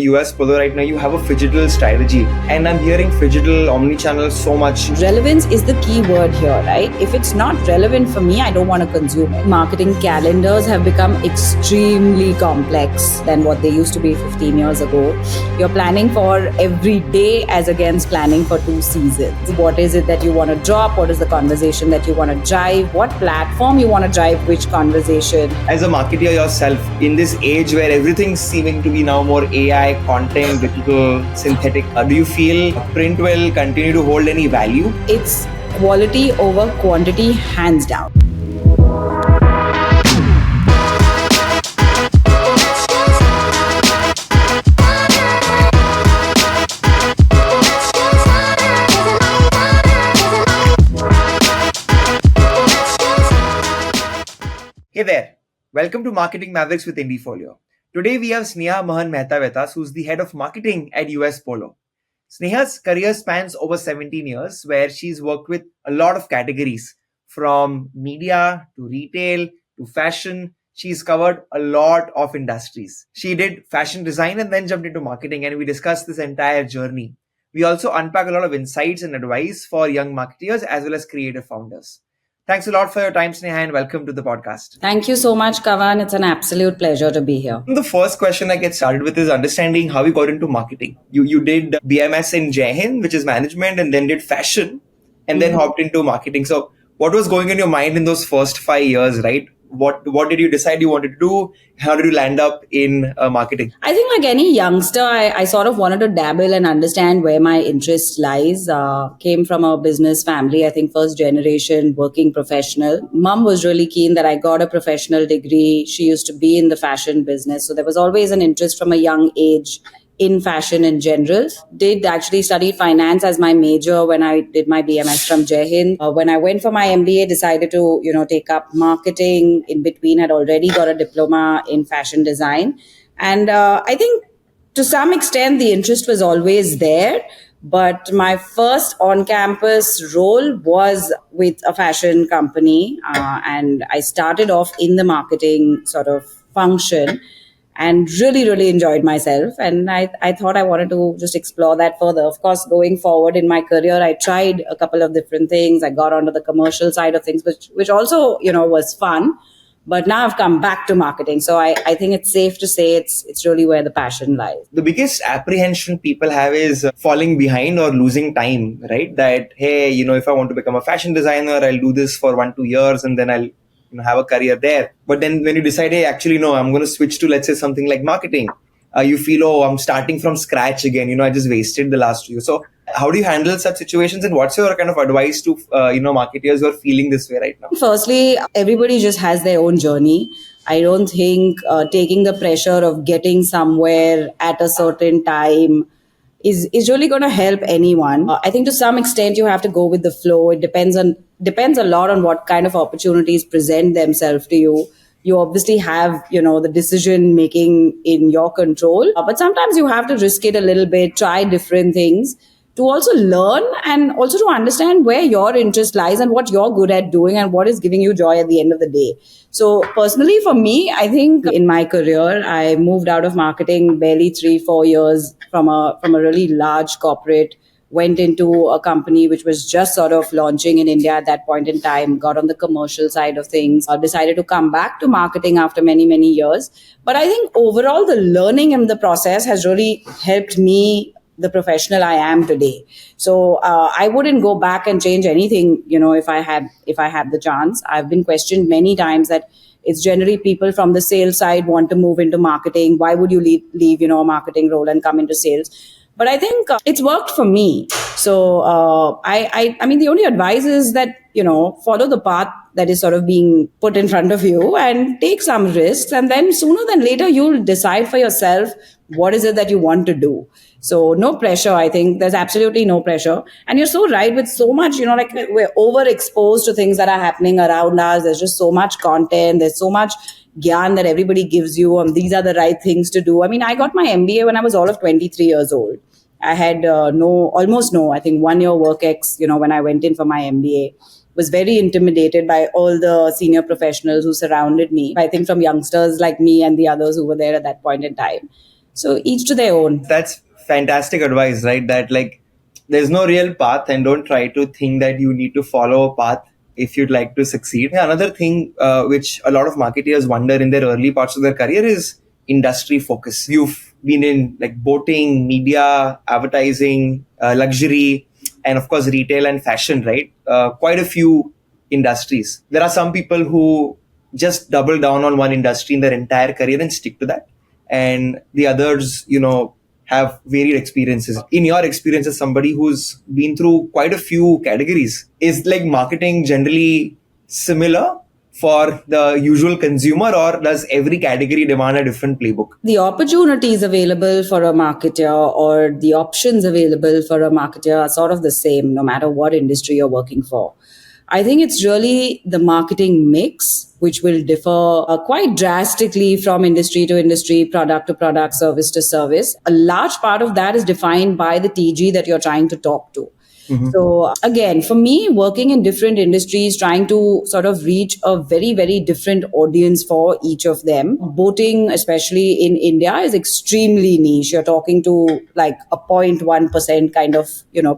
US Polo right now, you have a Phygital strategy, and I'm hearing Phygital, omnichannel so much. Relevance is the key word here, right? If it's not relevant for me, I don't want to consume it. Marketing calendars have become extremely complex than what they used to be 15 years ago. You're planning for every day as against planning for 2 seasons. What is it that you want to drop? What is the conversation that you want to drive? What platform you want to drive which conversation? As a marketer yourself, in this age where everything's seeming to be now more AI, content, digital, synthetic, do you feel print will continue to hold any value? It's quality over quantity, hands down. Hey there, welcome to Marketing Mavericks with Indiefolio. Today we have Sneha, Mahant, Mehta with us, who's the head of marketing at US Polo. Sneha's career spans over 17 years, where she's worked with a lot of categories, from media to retail to fashion. She's covered a lot of industries. She did fashion design and then jumped into marketing, and we discussed this entire journey. We also unpack a lot of insights and advice for young marketeers as well as creative founders. Thanks a lot for your time, Sneha, and welcome to the podcast. Thank you so much, Kavan. It's an absolute pleasure to be here. The first question I get started with is understanding how you got into marketing. You did BMS in Jai Hind, which is management, and then did fashion, and then hopped into marketing. So what was going in your mind in those first 5 years, right? What did you decide you wanted to do? How did you land up in marketing? I think like any youngster, I sort of wanted to dabble and understand where my interest lies. Came from a business family, I think first generation working professional. Mom was really keen that I got a professional degree. She used to be in the fashion business. So there was always an interest from a young age in fashion in general. Did actually study finance as my major when I did my BMS from Jai Hind. When I went for my MBA, decided to, take up marketing. In between, had already got a diploma in fashion design. And I think to some extent, the interest was always there. But my first on-campus role was with a fashion company. And I started off in the marketing sort of function, and really, really enjoyed myself. And I thought I wanted to just explore that further. Of course, going forward in my career, I tried a couple of different things. I got onto the commercial side of things, which also, was fun. But now I've come back to marketing. So I think it's safe to say it's really where the passion lies. The biggest apprehension people have is falling behind or losing time, right? That, hey, if I want to become a fashion designer, I'll do this for 1-2 years and then I'll have a career there. But then when you decide, hey, actually, no, I'm going to switch to, let's say, something like marketing, you feel, oh, I'm starting from scratch again. I just wasted the last year. So how do you handle such situations, and what's your kind of advice to, marketeers who are feeling this way right now? Firstly, everybody just has their own journey. I don't think taking the pressure of getting somewhere at a certain time is really going to help anyone. I think to some extent you have to go with the flow. It depends a lot on what kind of opportunities present themselves to you. You obviously have, the decision making in your control, but sometimes you have to risk it a little bit, try different things to also learn and also to understand where your interest lies and what you're good at doing and what is giving you joy at the end of the day. So personally for me, I think in my career, I moved out of marketing barely 3-4 years from a really large corporate, went into a company which was just sort of launching in India at that point in time, got on the commercial side of things, decided to come back to marketing after many, many years. But I think overall the learning in the process has really helped me the professional I am today. So I wouldn't go back and change anything, if I had the chance. I've been questioned many times that it's generally people from the sales side want to move into marketing. Why would you leave a marketing role and come into sales? But I think it's worked for me. So I mean, the only advice is that, follow the path that is sort of being put in front of you and take some risks. And then sooner than later, you'll decide for yourself what is it that you want to do. So no pressure. I think there's absolutely no pressure. And you're so right with so much, we're overexposed to things that are happening around us. There's just so much content. There's so much gyan that everybody gives you. These are the right things to do. I mean, I got my MBA when I was all of 23 years old. I had almost no, I think 1 year work ex, when I went in for my MBA. Was very intimidated by all the senior professionals who surrounded me. I think from youngsters like me and the others who were there at that point in time. So each to their own. That's fantastic advice, right? That like there's no real path, and don't try to think that you need to follow a path if you'd like to succeed. Another thing which a lot of marketeers wonder in their early parts of their career is industry focus. You've been in like boating, media, advertising, luxury, and of course retail and fashion, right? Quite a few industries. There are some people who just double down on one industry in their entire career and stick to that, and the others, have varied experiences. In your experience as somebody who's been through quite a few categories, is like marketing generally similar for the usual consumer, or does every category demand a different playbook? The opportunities available for a marketer or the options available for a marketer are sort of the same no matter what industry you're working for. I think it's really the marketing mix which will differ quite drastically from industry to industry, product to product, service to service. A large part of that is defined by the TG that you're trying to talk to. So again, for me, working in different industries, trying to sort of reach a very, very different audience for each of them. Boating, especially in India, is extremely niche. You're talking to like a 0.1% kind of,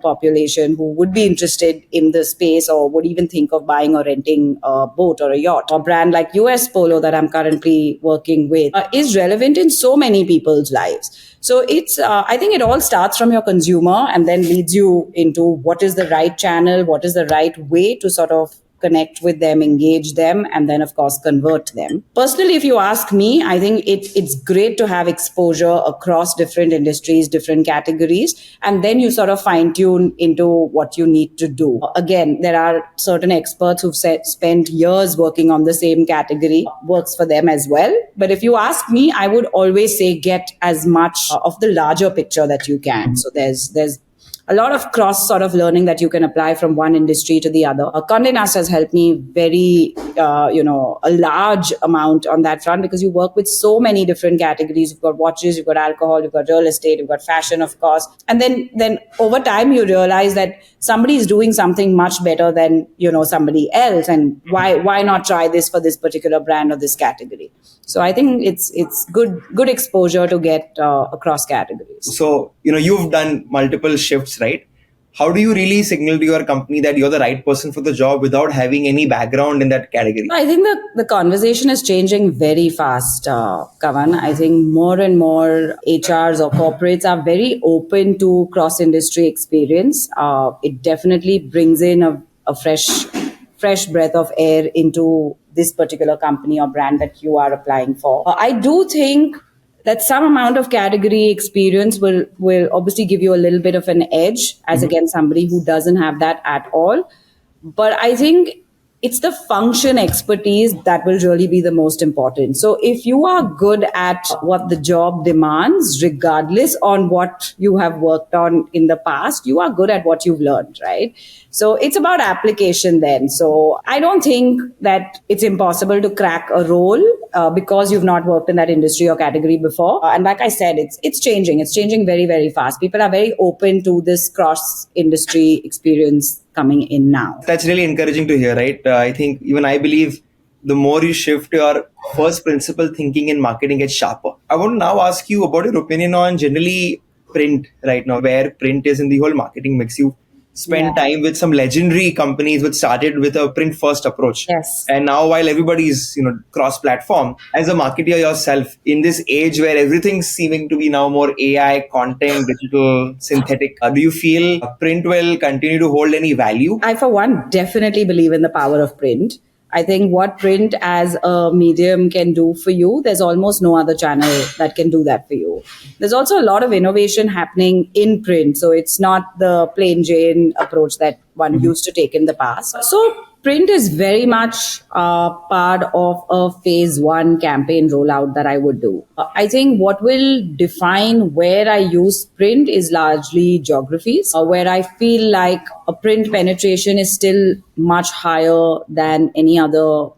population who would be interested in the space or would even think of buying or renting a boat or a yacht. A brand like US Polo that I'm currently working with is relevant in so many people's lives. So I think it all starts from your consumer and then leads you into what is the right channel, what is the right way to sort of connect with them, engage them, and then, of course, convert them. Personally, if you ask me, I think it's great to have exposure across different industries, different categories, and then you sort of fine tune into what you need to do. Again, there are certain experts who've spent years working on the same category, works for them as well. But if you ask me, I would always say get as much of the larger picture that you can. So there's a lot of cross sort of learning that you can apply from one industry to the other. Condé Nast has helped me very, a large amount on that front because you work with so many different categories. You've got watches, you've got alcohol, you've got real estate, you've got fashion, of course. And then over time, you realize that somebody is doing something much better than, somebody else. And why not try this for this particular brand or this category? So I think it's good exposure to get across categories. So, you've done multiple shifts, right? How do you really signal to your company that you're the right person for the job without having any background in that category? I think the conversation is changing very fast, Kavan. I think more and more HRs or corporates are very open to cross-industry experience. It definitely brings in a fresh breath of air into this particular company or brand that you are applying for. I do think that some amount of category experience will obviously give you a little bit of an edge as against somebody who doesn't have that at all. But I think it's the function expertise that will really be the most important. So if you are good at what the job demands, regardless on what you have worked on in the past, you are good at what you've learned, right? So it's about application then. So I don't think that it's impossible to crack a role because you've not worked in that industry or category before. And like I said, it's changing. It's changing very, very fast. People are very open to this cross-industry experience coming in now. That's really encouraging to hear, right? I think even I believe the more you shift your first principle thinking in marketing gets sharper. I want to now ask you about your opinion on generally print right now, where print is in the whole marketing mix. You spent time with some legendary companies which started with a print first approach. Yes. And now while everybody's, cross platform, as a marketer yourself, in this age where everything's seeming to be now more AI, content, digital, synthetic, do you feel print will continue to hold any value? I, for one, definitely believe in the power of print. I think what print as a medium can do for you, there's almost no other channel that can do that for you. There's also a lot of innovation happening in print. So it's not the plain Jane approach that one used to take in the past. So print is very much part of a phase one campaign rollout that I would do. I think what will define where I use print is largely geographies, where I feel like a print penetration is still much higher than any other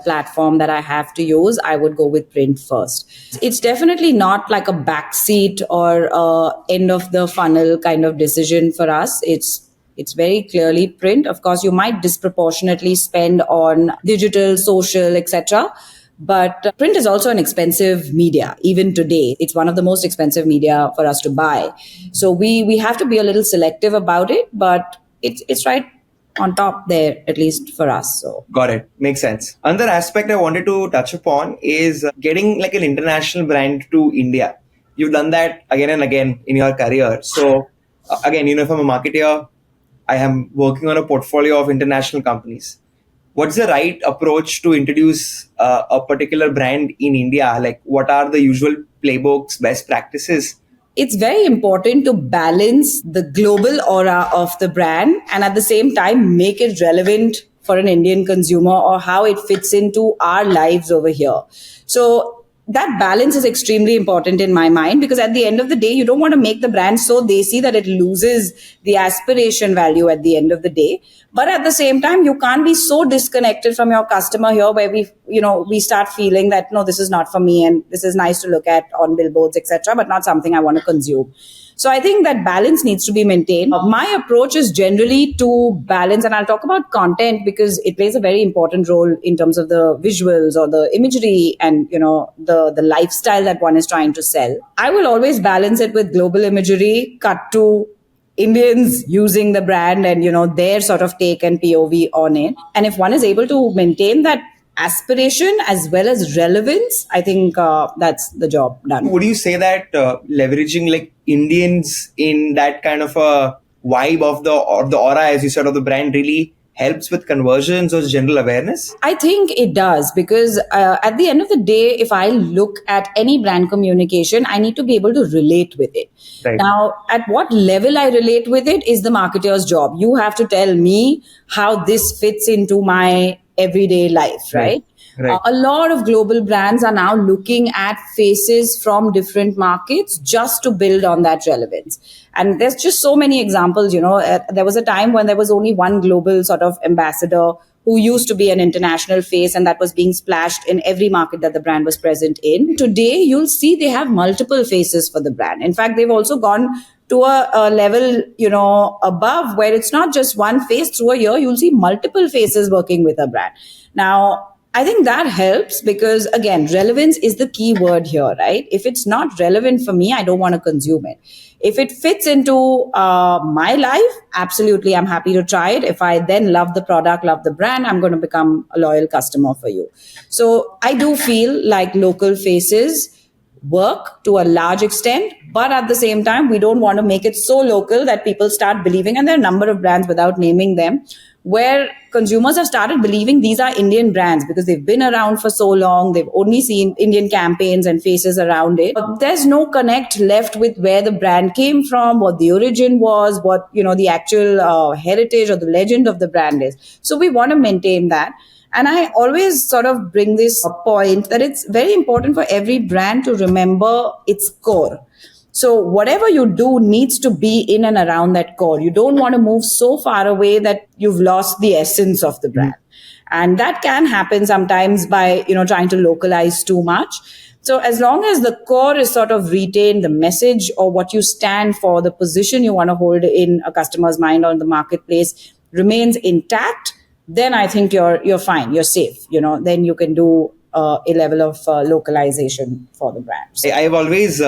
platform that I have to use. I would go with print first. It's definitely not like a backseat or end of the funnel kind of decision for us. It's very clearly print. Of course, you might disproportionately spend on digital, social, etc. But print is also an expensive media. Even today, it's one of the most expensive media for us to buy. So we have to be a little selective about it, but it's right on top there, at least for us. So Got it. Makes sense. Another aspect I wanted to touch upon is getting like an international brand to India. You've done that again and again in your career. So again, if I'm a marketeer, I am working on a portfolio of international companies. What's the right approach to introduce a particular brand in India? Like, what are the usual playbooks, best practices? it's very important to balance the global aura of the brand and at the same time make it relevant for an Indian consumer or how it fits into our lives over here. So that balance is extremely important in my mind, because at the end of the day, you don't want to make the brand so desi that it loses the aspiration value at the end of the day. But at the same time, you can't be so disconnected from your customer here where we start feeling that, no, this is not for me and this is nice to look at on billboards, etc., but not something I want to consume. So I think that balance needs to be maintained. My approach is generally to balance, and I'll talk about content because it plays a very important role in terms of the visuals or the imagery and the lifestyle that one is trying to sell. I will always balance it with global imagery, cut to Indians using the brand and their sort of take and POV on it. And if one is able to maintain that aspiration as well as relevance, I think that's the job done. Would you say that leveraging like Indians in that kind of a vibe of the aura, as you said, of the brand really helps with conversions or general awareness? I think it does, because at the end of the day, if I look at any brand communication, I need to be able to relate with it. Right. Now, at what level I relate with it is the marketer's job. You have to tell me how this fits into my everyday life, right? Right. A lot of global brands are now looking at faces from different markets just to build on that relevance. And there's just so many examples. There was a time when there was only one global sort of ambassador who used to be an international face, and that was being splashed in every market that the brand was present in. Today, you'll see they have multiple faces for the brand. In fact, they've also gone to a level, above, where it's not just one face through a year. You'll see multiple faces working with a brand. Now, I think that helps because, again, relevance is the key word here, right? If it's not relevant for me, I don't want to consume it. If it fits into my life, absolutely, I'm happy to try it. If I then love the product, love the brand, I'm going to become a loyal customer for you. So I do feel like local faces work to a large extent, but at the same time, we don't want to make it so local that people start believing, and there are a number of brands without naming them, where consumers have started believing these are Indian brands because they've been around for so long. They've only seen Indian campaigns and faces around it. But there's no connect left with where the brand came from, what the origin was, what, the actual heritage or the legend of the brand is. So we want to maintain that. And I always sort of bring this point that it's very important for every brand to remember its core. So whatever you do needs to be in and around that core. You don't want to move so far away that you've lost the essence of the brand. And that can happen sometimes by, trying to localize too much. So as long as the core is sort of retained, the message or what you stand for, the position you want to hold in a customer's mind or in the marketplace remains intact, then I think you're fine, you're safe. Then you can do a level of localization for the brands. I've always,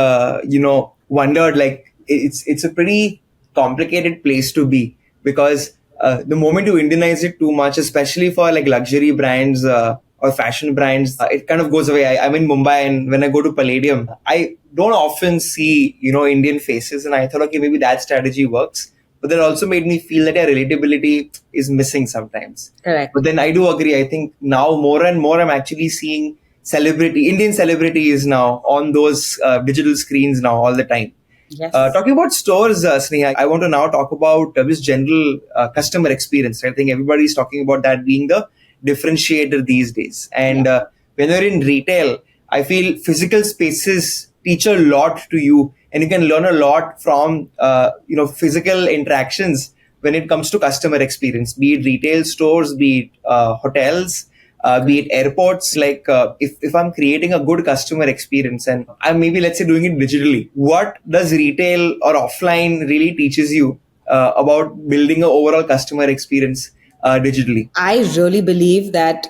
wondered, like, it's a pretty complicated place to be because the moment you Indianize it too much, especially for like luxury brands or fashion brands, it kind of goes away. I'm in Mumbai, and when I go to Palladium, I don't often see, Indian faces, and I thought, okay, maybe that strategy works. But that also made me feel that relatability is missing sometimes. Correct. But then I do agree. I think now more and more I'm actually seeing Indian celebrities now on those digital screens now all the time. Yes. Talking about stores, Sneha, I want to now talk about this general customer experience. I think everybody's talking about that being the differentiator these days. And when you're in retail, I feel physical spaces teach a lot to you, and you can learn a lot from physical interactions when it comes to customer experience, be it retail stores, be it hotels, be it airports. Like if I'm creating a good customer experience and I'm maybe, let's say, doing it digitally, what does retail or offline really teaches you about building an overall customer experience digitally? I really believe that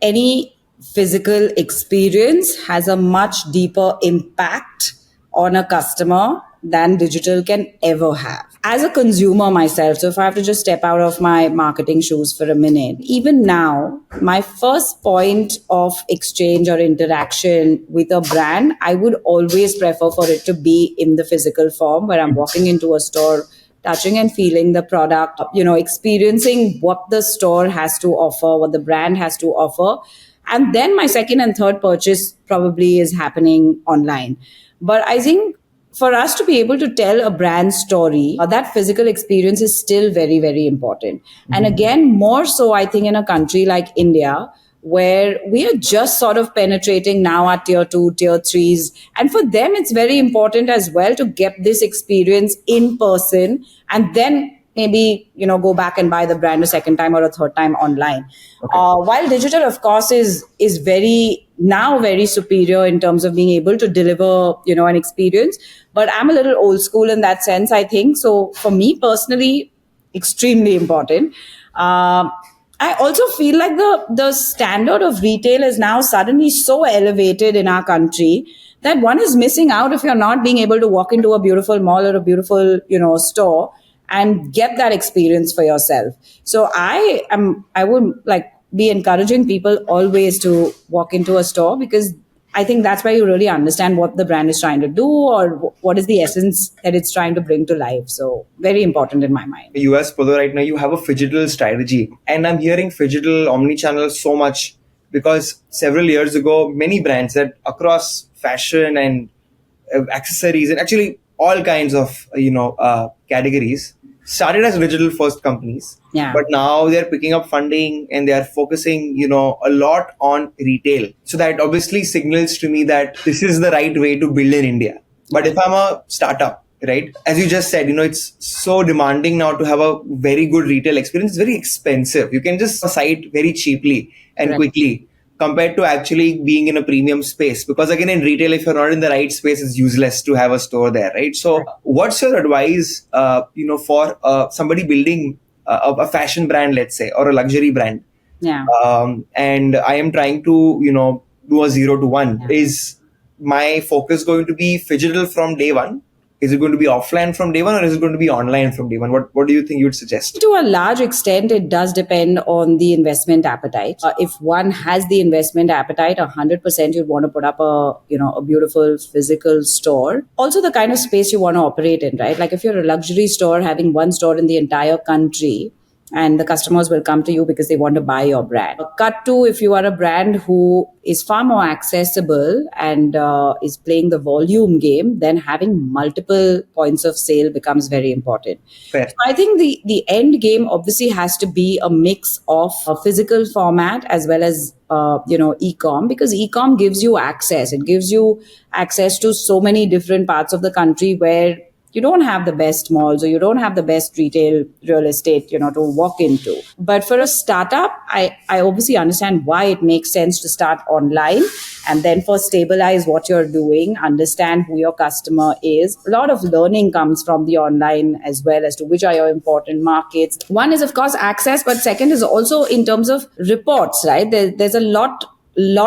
any physical experience has a much deeper impact on a customer than digital can ever have. As a consumer myself, so if I have to just step out of my marketing shoes for a minute, even now, my first point of exchange or interaction with a brand, I would always prefer for it to be in the physical form where I'm walking into a store, touching and feeling the product, experiencing what the store has to offer, what the brand has to offer. And then my second and third purchase probably is happening online. But I think for us to be able to tell a brand story, that physical experience is still very, very important. And again, more so, I think, in a country like India, where we are just sort of penetrating now at tier two, tier threes. And for them, it's very important as well to get this experience in person and then maybe go back and buy the brand a second time or a third time online. While digital, of course, is very superior in terms of being able to deliver an experience, but I'm a little old school in that sense, I think. So for me personally, extremely important. I also feel like the standard of retail is now suddenly so elevated in our country that one is missing out if you're not being able to walk into a beautiful mall or a beautiful store and get that experience for yourself. So I would like be encouraging people always to walk into a store, because I think that's where you really understand what the brand is trying to do or what is the essence that it's trying to bring to life. So very important in my mind. US Polo right now, you have a Phygital strategy, and I'm hearing Phygital omnichannel so much because several years ago, many brands that across fashion and accessories and actually all kinds of categories started as digital first companies. Yeah. But now they're picking up funding and they are focusing a lot on retail. So that obviously signals to me that this is the right way to build in India. But if I'm a startup, right, as you just said, it's so demanding now to have a very good retail experience. It's very expensive. You can just site very cheaply and quickly compared to actually being in a premium space. Because again, in retail, if you're not in the right space, it's useless to have a store there, right? So what's your advice, for somebody building a fashion brand, let's say, or a luxury brand? Yeah. And I am trying to, do a 0 to 1. Yeah. Is my focus going to be phygital from day one? Is it going to be offline from day one, or is it going to be online from day one? What do you think you'd suggest? To a large extent, it does depend on the investment appetite. If one has the investment appetite, 100% you'd want to put up a beautiful physical store. Also, the kind of space you want to operate in, right? Like if you're a luxury store having one store in the entire country, and the customers will come to you because they want to buy your brand. Cut to if you are a brand who is far more accessible and is playing the volume game, then having multiple points of sale becomes very important. Fair. So I think the end game obviously has to be a mix of a physical format as well as e-com, because e-com gives you access. It gives you access to so many different parts of the country where you don't have the best malls or you don't have the best retail real estate, to walk into. But for a startup, I obviously understand why it makes sense to start online and then first stabilize what you're doing, understand who your customer is. A lot of learning comes from the online as well as to which are your important markets. One is, of course, access, but second is also in terms of reports, right? There's a lot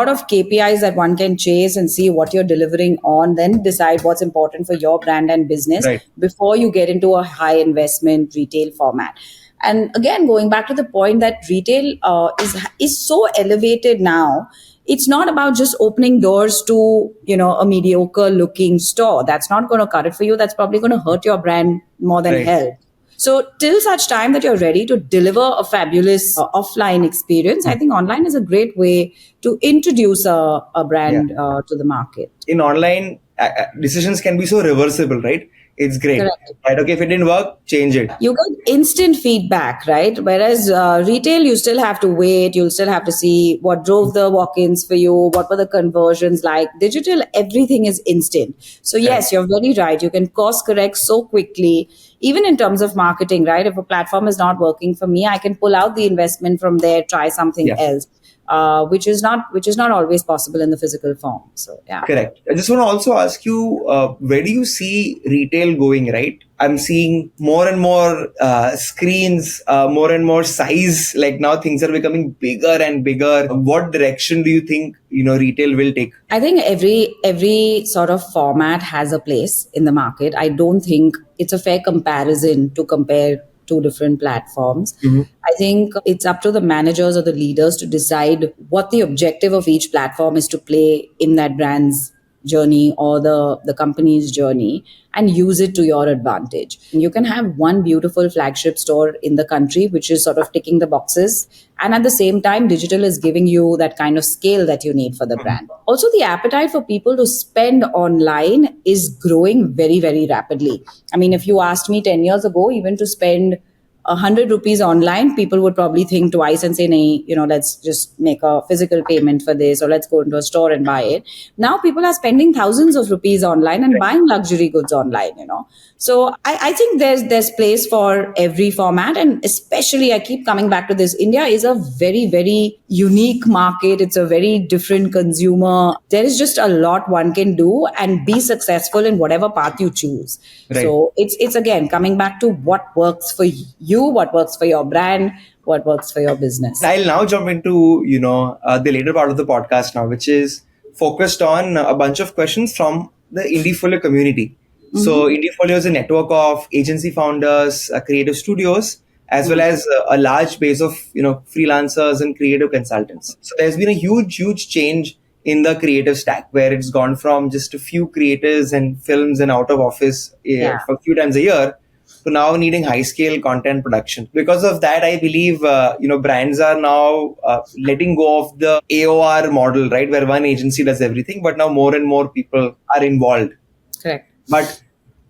of KPIs that one can chase and see what you're delivering on, then decide what's important for your brand and business before you get into a high investment retail format. And again, going back to the point that retail is so elevated now, it's not about just opening doors to, a mediocre looking store. That's not going to cut it for you. That's probably going to hurt your brand more than help. So till such time that you're ready to deliver a fabulous offline experience, I think online is a great way to introduce a brand to the market. In online, decisions can be so reversible, right? It's great. Correct. Right? Okay, if it didn't work, change it. You get instant feedback, right? Whereas retail, you still have to wait. You'll still have to see what drove the walk-ins for you. What were the conversions like? Digital, everything is instant. So yes, you're very right. You can course correct so quickly. Even in terms of marketing, right? If a platform is not working for me, I can pull out the investment from there, try something else. which is not always possible in the physical form. So yeah. Correct. I just want to also ask you, where do you see retail going, right? I'm seeing more and more screens, more and more size. Like now things are becoming bigger and bigger. What direction do you think, retail will take? I think every sort of format has a place in the market. I don't think it's a fair comparison to compare two different platforms. Mhm. I think it's up to the managers or the leaders to decide what the objective of each platform is to play in that brand's journey or the company's journey, and use it to your advantage. You can have one beautiful flagship store in the country which is sort of ticking the boxes, and at the same time digital is giving you that kind of scale that you need for the brand. Also, the appetite for people to spend online is growing very, very rapidly. I mean, if you asked me 10 years ago, even to spend 100 rupees online, people would probably think twice and say, "Nahi, let's just make a physical payment for this, or let's go into a store and buy it." Now people are spending thousands of rupees online and buying luxury goods online. So I think there's place for every format, and especially I keep coming back to this. India is a very, very unique market. It's a very different consumer. There is just a lot one can do and be successful in whatever path you choose. Right. So it's again coming back to what works for you, what works for your brand, what works for your business. I'll now jump into, the later part of the podcast now, which is focused on a bunch of questions from the IndieFolio community. So IndieFolio is a network of agency founders, creative studios, as well as a large base of, freelancers and creative consultants. So there's been a huge, huge change in the creative stack, where it's gone from just a few creators and films and out of office for a few times a year to now needing high scale content production. Because of that, I believe, brands are now letting go of the AOR model, right? Where one agency does everything, but now more and more people are involved. Correct. But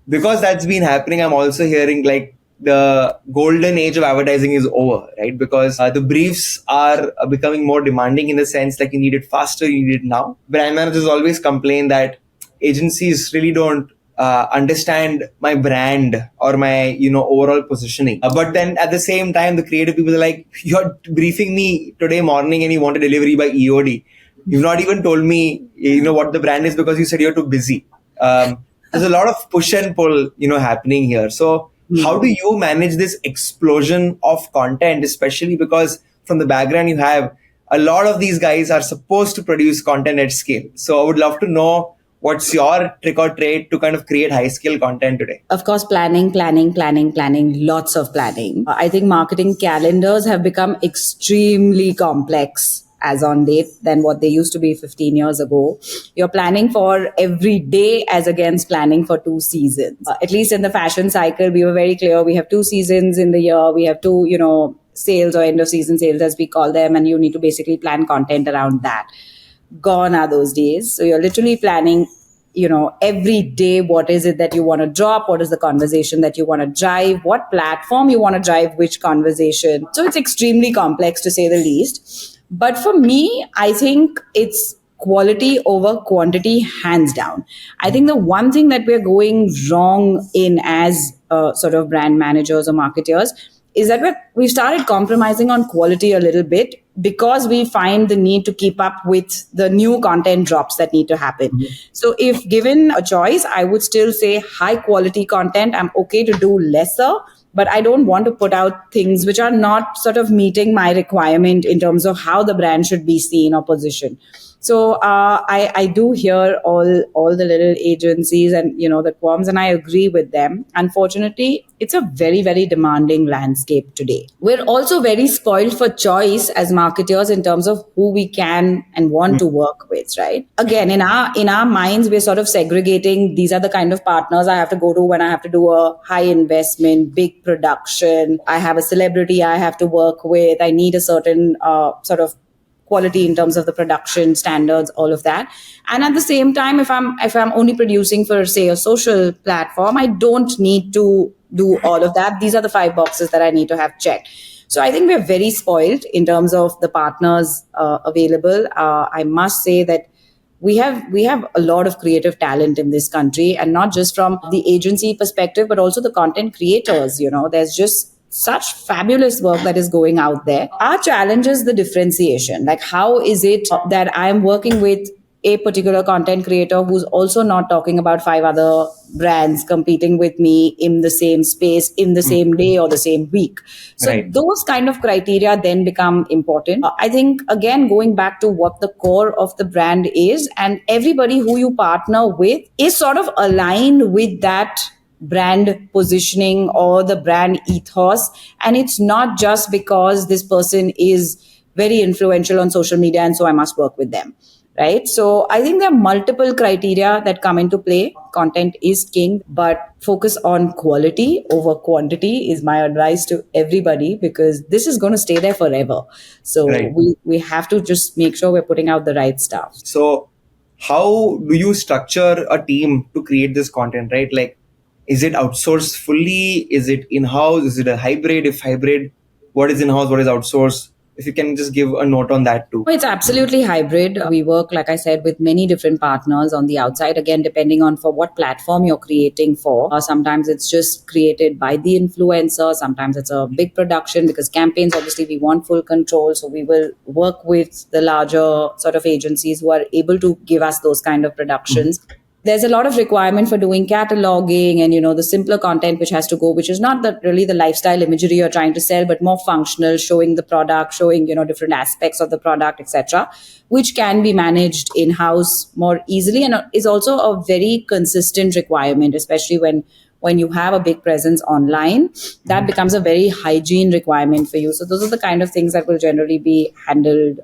because that's been happening, I'm also hearing like the golden age of advertising is over, right? Because the briefs are becoming more demanding, in the sense like you need it faster, you need it now. Brand managers always complain that agencies really don't understand my brand or my overall positioning. But then at the same time, the creative people are like, you're briefing me today morning and you want a delivery by EOD. You've not even told me what the brand is, because you said you're too busy. There's a lot of push and pull happening here. So how do you manage this explosion of content, especially because from the background you have, a lot of these guys are supposed to produce content at scale. So I would love to know, what's your trick or trade to kind of create high scale content today? Of course, planning, lots of planning. I think marketing calendars have become extremely complex as on date than what they used to be 15 years ago. You're planning for every day as against planning for 2 seasons. At least in the fashion cycle, we were very clear. We have 2 seasons in the year. We have two, sales or end of season sales as we call them. And you need to basically plan content around that. Gone are those days. So you're literally planning, every day, what is it that you want to drop? What is the conversation that you want to drive? What platform you want to drive which conversation? So it's extremely complex, to say the least. But for me, I think it's quality over quantity, hands down. I think the one thing that we're going wrong in as sort of brand managers or marketers is that we've started compromising on quality a little bit, because we find the need to keep up with the new content drops that need to happen. So if given a choice, I would still say high quality content. I'm okay to do lesser, but I don't want to put out things which are not sort of meeting my requirement in terms of how the brand should be seen or positioned. So I do hear all the little agencies and the qualms, and I agree with them. Unfortunately, it's a very, very demanding landscape today. We're also very spoiled for choice as marketers in terms of who we can and want to work with, right? Again, in our minds, we're sort of segregating. These are the kind of partners I have to go to when I have to do a high investment, big production. I have a celebrity I have to work with. I need a certain sort of quality in terms of the production standards, all of that. And at the same time, if I'm only producing for, say, a social platform, I don't need to do all of that. These are the 5 boxes that I need to have checked. So I think we're very spoiled in terms of the partners available. I must say that we have a lot of creative talent in this country, and not just from the agency perspective, but also the content creators. There's just such fabulous work that is going out there. Our challenge is the differentiation. Like, how is it that I'm working with a particular content creator who's also not talking about five other brands competing with me in the same space, in the same day or the same week? So Right. those kind of criteria then become important. I think, again, going back to what the core of the brand is, and everybody who you partner with is sort of aligned with that brand positioning or the brand ethos. And it's not just because this person is very influential on social media and so I must work with them. Right. So I think there are multiple criteria that come into play. Content is king, but focus on quality over quantity is my advice to everybody, because this is going to stay there forever. So Right. we have to just make sure we're putting out the right stuff. So, how do you structure a team to create this content, right? Like, is it outsourced fully? Is it in-house? Is it a hybrid? If hybrid, what is in-house? What is outsourced? If you can just give a note on that too. It's absolutely hybrid. We work, like I said, with many different partners on the outside, again, depending on for what platform you're creating for. Sometimes it's just created by the influencer. Sometimes it's a big production, because campaigns, obviously, we want full control. So we will work with the larger sort of agencies who are able to give us those kind of productions. There's a lot of requirement for doing cataloging and the simpler content which has to go, which is not really the lifestyle imagery you're trying to sell, but more functional, showing the product, showing different aspects of the product, etc., which can be managed in-house more easily, and is also a very consistent requirement, especially when you have a big presence online. That becomes a very hygiene requirement for you. So those are the kind of things that will generally be handled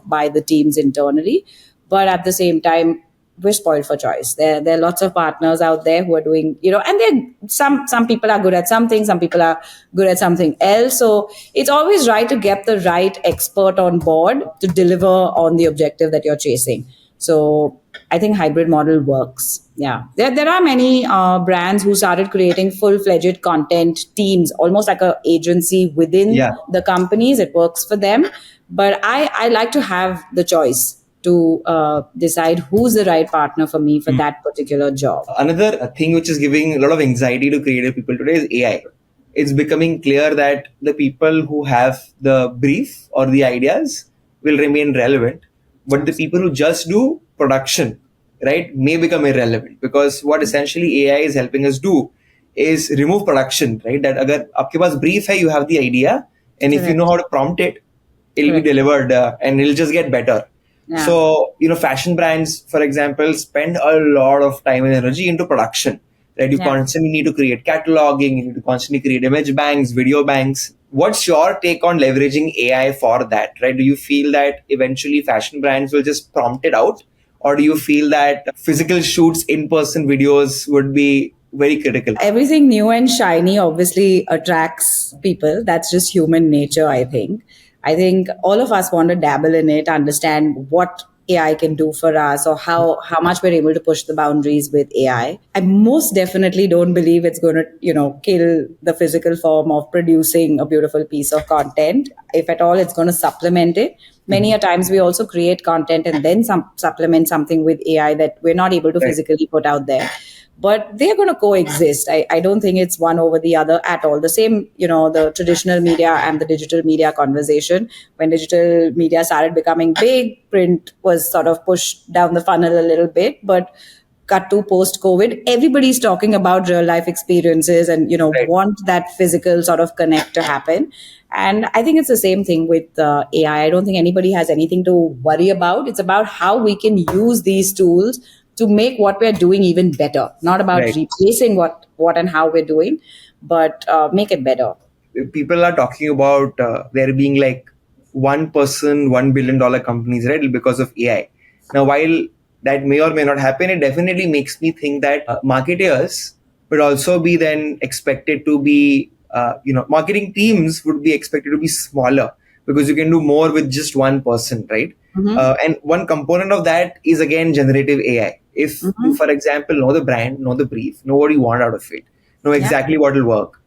by the teams internally. But at the same time, we're spoiled for choice. There are lots of partners out there who are doing, and they're some people are good at something, some people are good at something else. So it's always right to get the right expert on board to deliver on the objective that you're chasing. So I think hybrid model works. Yeah, there are many brands who started creating full-fledged content teams, almost like an agency within Yeah. the companies. It works for them, but I like to have the choice to decide who's the right partner for me for that particular job. Another thing which is giving a lot of anxiety to creative people today is AI. It's becoming clear that the people who have the brief or the ideas will remain relevant, but the people who just do production, right, may become irrelevant, because what essentially AI is helping us do is remove production, right? That agar aapke paas brief hai, you have the idea, and if you know Correct. how to prompt it, it'll be Correct. delivered and it'll just get better. Yeah. So, fashion brands, for example, spend a lot of time and energy into production. Right? You Yeah. constantly need to create cataloging, you need to constantly create image banks, video banks. What's your take on leveraging AI for that? Right? Do you feel that eventually fashion brands will just prompt it out? Or do you feel that physical shoots, in-person videos would be very critical? Everything new and shiny obviously attracts people. That's just human nature, I think. I think all of us want to dabble in it, understand what AI can do for us, or how much we're able to push the boundaries with AI. I most definitely don't believe it's going to, kill the physical form of producing a beautiful piece of content. If at all, it's going to supplement it. Many a times we also create content and then supplement something with AI that we're not able to Right. physically put out there. But they're going to coexist. I don't think it's one over the other at all. The same, the traditional media and the digital media conversation. When digital media started becoming big, print was sort of pushed down the funnel a little bit. But cut to post COVID, everybody's talking about real life experiences and, Right. want that physical sort of connect to happen. And I think it's the same thing with AI. I don't think anybody has anything to worry about. It's about how we can use these tools to make what we're doing even better. Not about Right. replacing what and how we're doing, but make it better. People are talking about there being like one person, $1 billion companies, right? Because of AI. Now, while that may or may not happen, it definitely makes me think that marketeers would also be then expected to be, marketing teams would be expected to be smaller, because you can do more with just one person, right? And one component of that is again generative AI. If you, for example, know the brand, know the brief, know what you want out of it, know exactly what will work.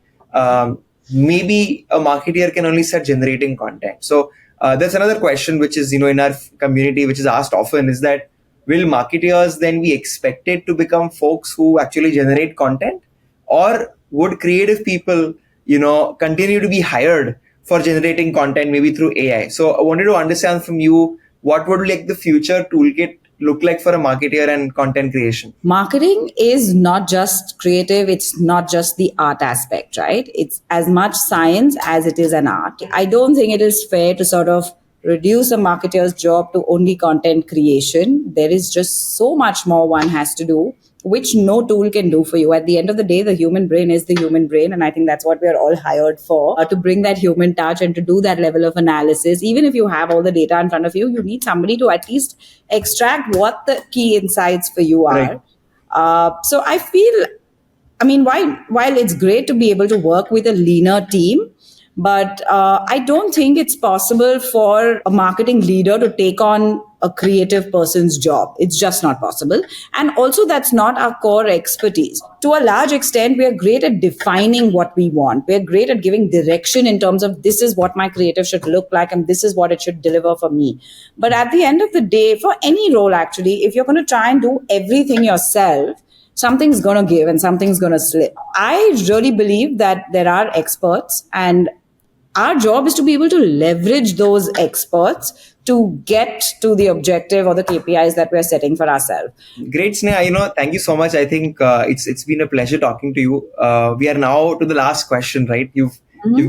Maybe a marketeer can only start generating content. So that's another question which is, in our community, which is asked often, is that will marketeers then be expected to become folks who actually generate content, or would creative people continue to be hired for generating content, maybe through AI. So I wanted to understand from you, what would like the future toolkit look like for a marketeer and content creation? Marketing is not just creative, it's not just the art aspect, right? It's as much science as it is an art. I don't think it is fair to sort of reduce a marketer's job to only content creation. There is just so much more one has to do, which no tool can do for you. At the end of the day, the human brain is the human brain. And I think that's what we are all hired for, to bring that human touch and to do that level of analysis. Even if you have all the data in front of you, you need somebody to at least extract what the key insights for you are. Right. So I feel, while it's great to be able to work with a leaner team, but I don't think it's possible for a marketing leader to take on a creative person's job. It's just not possible. And also, that's not our core expertise. To a large extent, we are great at defining what we want. We are great at giving direction in terms of this is what my creative should look like and this is what it should deliver for me. But at the end of the day, for any role, actually, if you're going to try and do everything yourself, something's going to give and something's going to slip. I really believe that there are experts, and our job is to be able to leverage those experts to get to the objective or the KPIs that we're setting for ourselves. Great, Sneha. Thank you so much. I think it's been a pleasure talking to you. We are now to the last question, right? You've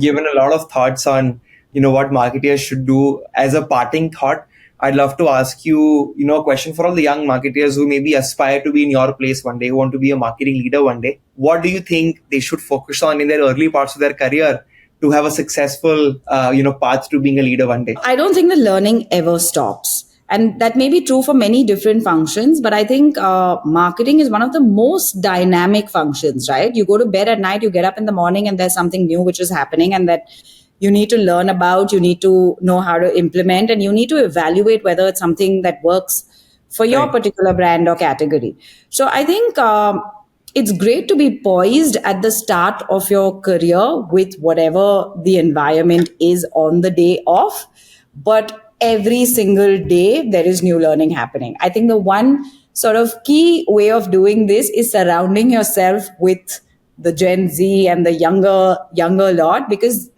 given a lot of thoughts on what marketeers should do. As a parting thought, I'd love to ask you, a question for all the young marketeers who maybe aspire to be in your place one day, who want to be a marketing leader one day. What do you think they should focus on in their early parts of their career to have a successful, path to being a leader one day? I don't think the learning ever stops. And that may be true for many different functions, but I think marketing is one of the most dynamic functions, right? You go to bed at night, you get up in the morning, and there's something new which is happening, and that you need to learn about, you need to know how to implement, and you need to evaluate whether it's something that works for your Right. particular brand or category. So I think it's great to be poised at the start of your career with whatever the environment is on the day off, but every single day there is new learning happening. I think the one sort of key way of doing this is surrounding yourself with the Gen Z and the younger lot, because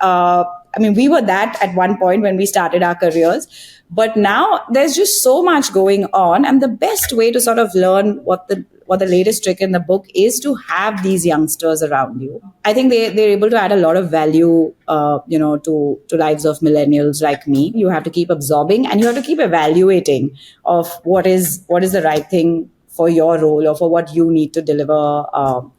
we were that at one point when we started our careers, but now there's just so much going on, and the best way to sort of learn what the latest trick in the book is to have these youngsters around you. I think they're able to add a lot of value, to lives of millennials like me. You have to keep absorbing and you have to keep evaluating of what is the right thing for your role or for what you need to deliver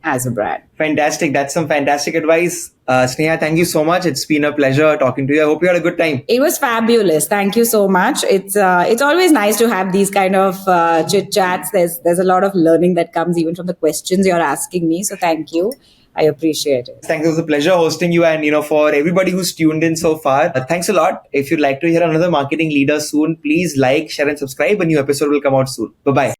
as a brand. Fantastic. That's some fantastic advice. Sneha, thank you so much. It's been a pleasure talking to you. I hope you had a good time. It was fabulous. Thank you so much. It's always nice to have these kind of chit chats. There's a lot of learning that comes even from the questions you're asking me. So thank you. I appreciate it. Thanks. It was a pleasure hosting you. And, for everybody who's tuned in so far, thanks a lot. If you'd like to hear another marketing leader soon, please like, share, and subscribe. A new episode will come out soon. Bye-bye.